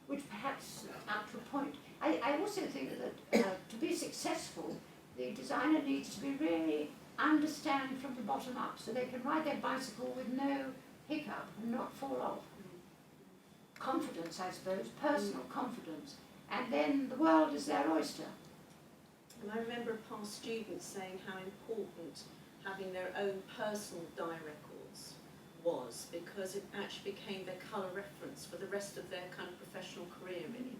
which perhaps up to a point. I also think that to be successful, the designer needs to be really understand from the bottom up, so they can ride their bicycle with no hiccup and not fall off. Confidence, I suppose, personal confidence, and then the world is their oyster. And I remember a past student saying how important having their own personal dye records was, because it actually became their colour reference for the rest of their kind of professional career, really.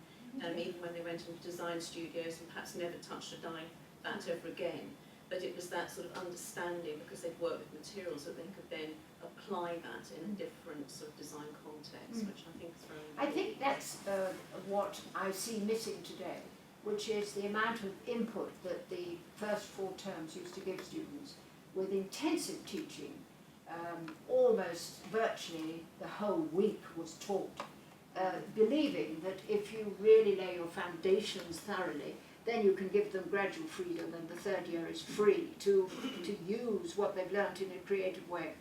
Even when they went into design studios and perhaps never touched a dye vat ever again. But it was that sort of understanding, because they'd worked with materials, that they could then apply that in a different sort of design context, which I think is very important. I think that's what I see missing today, which is the amount of input that the first 4 terms used to give students, with intensive teaching. Almost virtually the whole week was taught, believing that if you really lay your foundations thoroughly, then you can give them gradual freedom, and the 3rd year is free to use what they've learnt in a creative way.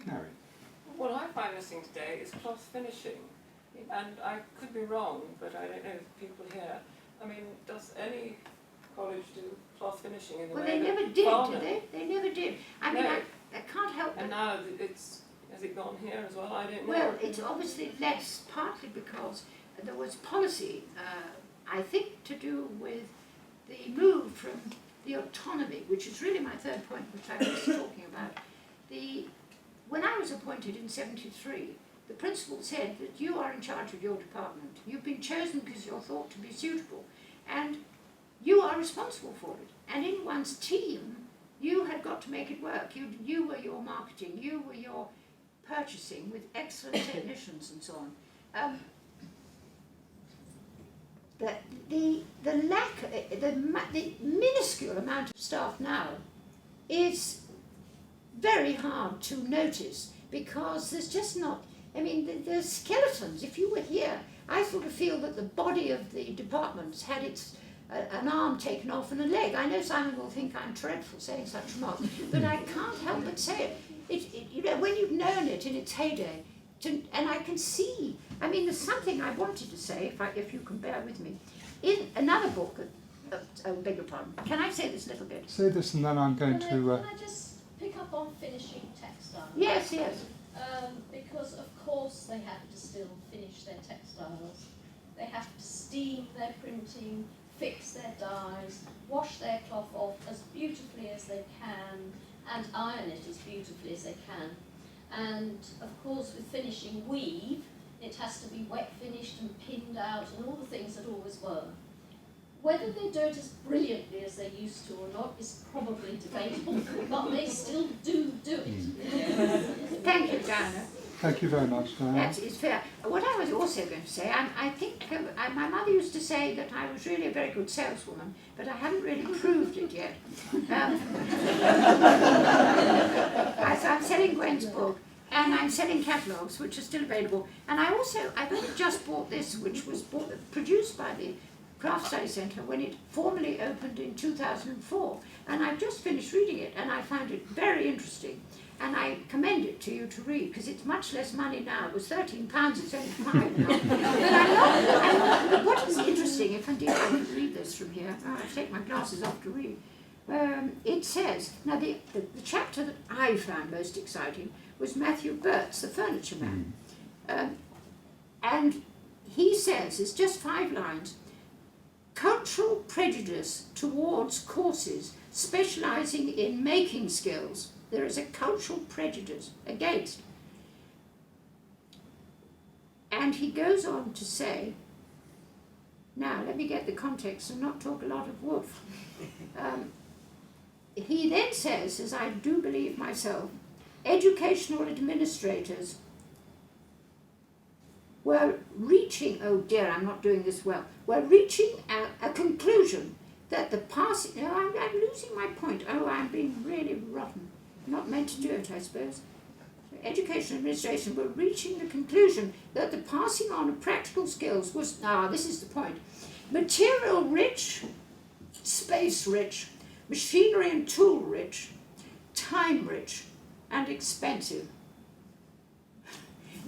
Mary. What I find missing today is cloth finishing. And I could be wrong, but I don't know if people here. I mean, does any college do cloth finishing in the Well, way they that never did, Farnham? did they? They never did. I mean, No. I can't help but... And now has it gone here as well? I don't know. Well, it's obviously less, partly because there was policy, I think, to do with the move from the autonomy, which is really my 3rd point, which I was talking about. When I was appointed in '73, the principal said that you are in charge of your department. You've been chosen because you're thought to be suitable, and you are responsible for it. And in one's team, you had got to make it work. You were your marketing, you were your purchasing, with excellent technicians and so on. The minuscule amount of staff now is very hard to notice, because there's just not, I mean, there's skeletons. If you were here, I sort of feel that the body of the department's had an arm taken off and a leg. I know Simon will think I'm dreadful saying such remarks, but I can't help but say it. You know, when you've known it in its heyday, and I can see, I mean, there's something I wanted to say, if you can bear with me. In another book, beg your pardon, can I say this little bit? Say this and then I'm going to... Can I just pick up on finishing textiles? Yes, yes. Because of course they have to still finish their textiles. They have to steam their printing, fix their dyes, wash their cloth off as beautifully as they can, and iron it as beautifully as they can. And of course with finishing weave, it has to be wet finished and pinned out and all the things that always were. Whether they do it as brilliantly as they used to or not is probably debatable, but they still do it. Thank you, Diana. Thank you very much, Diana. That is fair. What I was also going to say, I think my mother used to say that I was really a very good saleswoman, but I haven't really proved it yet. I'm selling Gwen's book, and I'm selling catalogues, which are still available. And I've only just bought this, which was produced by the Craft Study Centre when it formally opened in 2004. And I've just finished reading it, and I found it very interesting. And I commend it to you to read, because it's much less money now. It was £13, it's only £5 now. But I love what is interesting, if indeed I could read this from here. Oh, I take my glasses off to read. It says, now the chapter that I found most exciting was Matthew Burt's The Furniture Man. And he says, it's just 5 lines, cultural prejudice towards courses specialising in making skills. There is a cultural prejudice against. And he goes on to say, now let me get the context and not talk a lot of woof. He then says, as I do believe myself, educational administrators were reaching, oh dear, I'm not doing this well, were reaching a conclusion that the passing, I'm losing my point, I'm being really rotten, not meant to do it, I suppose. Education administration were reaching the conclusion that the passing on of practical skills was, this is the point, material rich, space rich, machinery and tool rich, time rich, and expensive.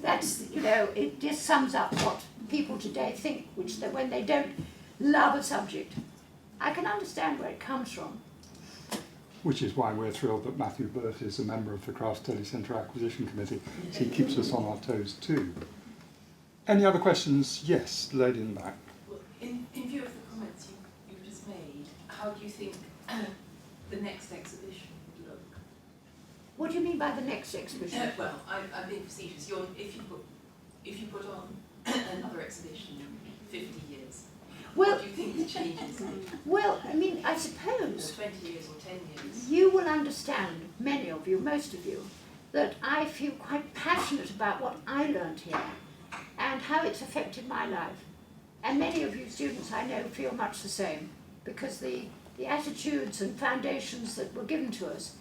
That's, it just sums up what people today think, which that when they don't love a subject, I can understand where it comes from. Which is why we're thrilled that Matthew Burt is a member of the Craft Study Centre Acquisition Committee. So he keeps us on our toes too. Any other questions? Yes, the lady in the back. Well, in view of the comments you've just made, how do you think the next exhibition would look? What do you mean by the next exhibition? Well, I'm being facetious. If you put on another exhibition in 50 years, Well, what do you think the changes will be? well, I mean, I Or suppose 20 years or 10 years? you will understand, many of you, most of you, that I feel quite passionate about what I learned here and how it's affected my life. And many of you students I know feel much the same, because the attitudes and foundations that were given to us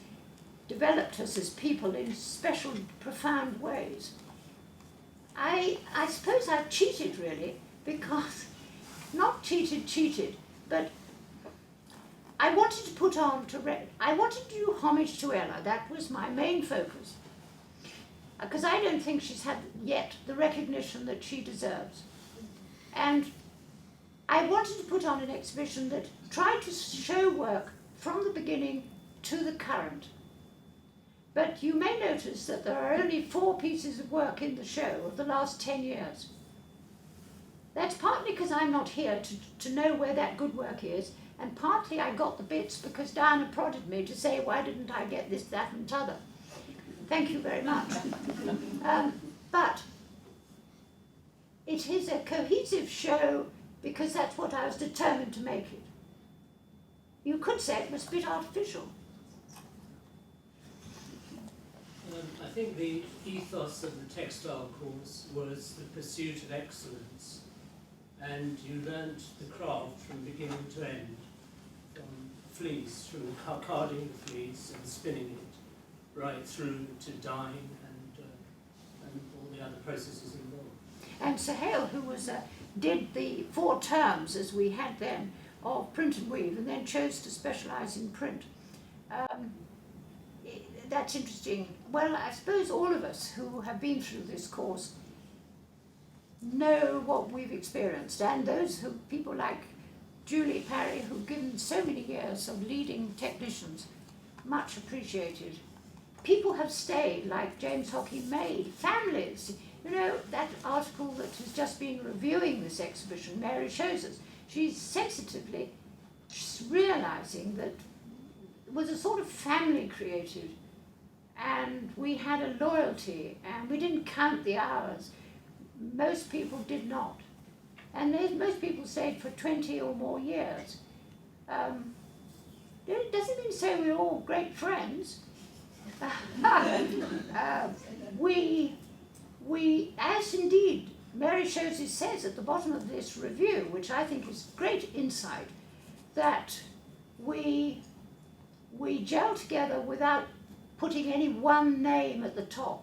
developed us as people in special, profound ways. I suppose I've cheated really, because, not cheated, but I wanted to put on I wanted to do homage to Ella. That was my main focus. Because I don't think she's had yet the recognition that she deserves. And I wanted to put on an exhibition that tried to show work from the beginning to the current. But you may notice that there are only 4 pieces of work in the show of the last 10 years. That's partly because I'm not here to know where that good work is, and partly I got the bits because Diana prodded me to say, why didn't I get this, that and t'other? Thank you very much. But it is a cohesive show because that's what I was determined to make it. You could say it was a bit artificial. I think the ethos of the textile course was the pursuit of excellence, and you learnt the craft from beginning to end, from fleece, through carding the fleece and spinning it, right through to dyeing and all the other processes involved. And Sahel, who was did the 4 terms, as we had then, of print and weave, and then chose to specialise in print. That's interesting. Well, I suppose all of us who have been through this course know what we've experienced, and those people like Julie Parry, who've given so many years of leading technicians, much appreciated. People have stayed, like James Hockey May, families. That article that has just been reviewing this exhibition, Mary shows us, she's sensitively realising that it was a sort of family created, and we had a loyalty, and we didn't count the hours. Most people did not. And most people stayed for 20 or more years. It doesn't mean to say we're all great friends. We, as indeed Mary Shows says at the bottom of this review, which I think is great insight, that we gel together without putting any one name at the top.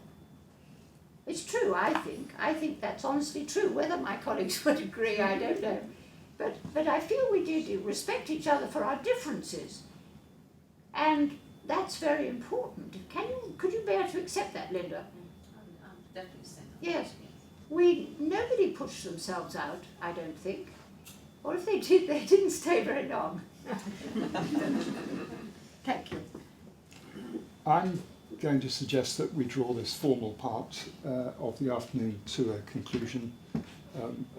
It's true, I think. I think that's honestly true. Whether my colleagues would agree, I don't know. But I feel we did respect each other for our differences. And that's very important. Could you bear to accept that, Linda? I'm definitely saying that. Yes. Nobody pushed themselves out, I don't think. Or if they did, they didn't stay very long. Thank you. I'm going to suggest that we draw this formal part of the afternoon to a conclusion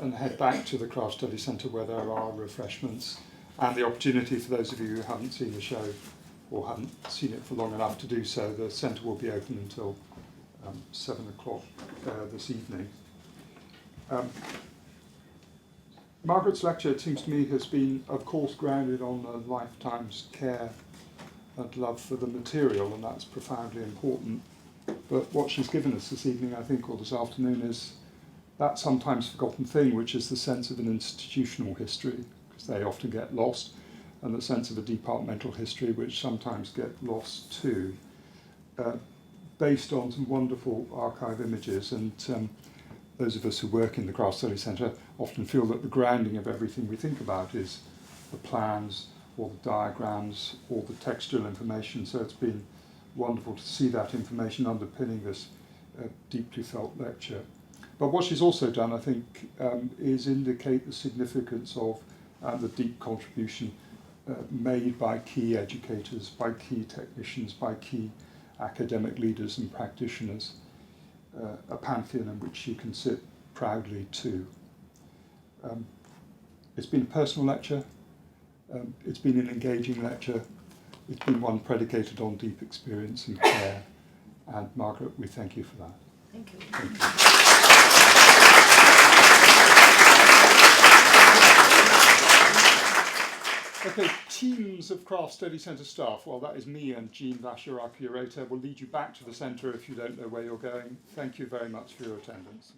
and head back to the Craft Study Centre where there are refreshments and the opportunity for those of you who haven't seen the show or haven't seen it for long enough to do so. The centre will be open until 7 o'clock this evening. Margaret's lecture, it seems to me, has been, of course, grounded on a lifetime's care and love for the material, and that's profoundly important. But what she's given us this evening, I think, or this afternoon, is that sometimes forgotten thing, which is the sense of an institutional history, because they often get lost, and the sense of a departmental history, which sometimes get lost too, based on some wonderful archive images. And those of us who work in the Craft Study Centre often feel that the grounding of everything we think about is the plans or the diagrams or the textual information. So it's been wonderful to see that information underpinning this deeply felt lecture. But what she's also done, I think, is indicate the significance of the deep contribution made by key educators, by key technicians, by key academic leaders and practitioners, a pantheon in which she can sit proudly too. It's been a personal lecture, it's been an engaging lecture, it's been one predicated on deep experience and care, and Margaret, we thank you for that. Thank you. Thank you. Okay, teams of Craft Study Centre staff, well that is me and Jean Vasher, our curator, will lead you back to the centre if you don't know where you're going. Thank you very much for your attendance.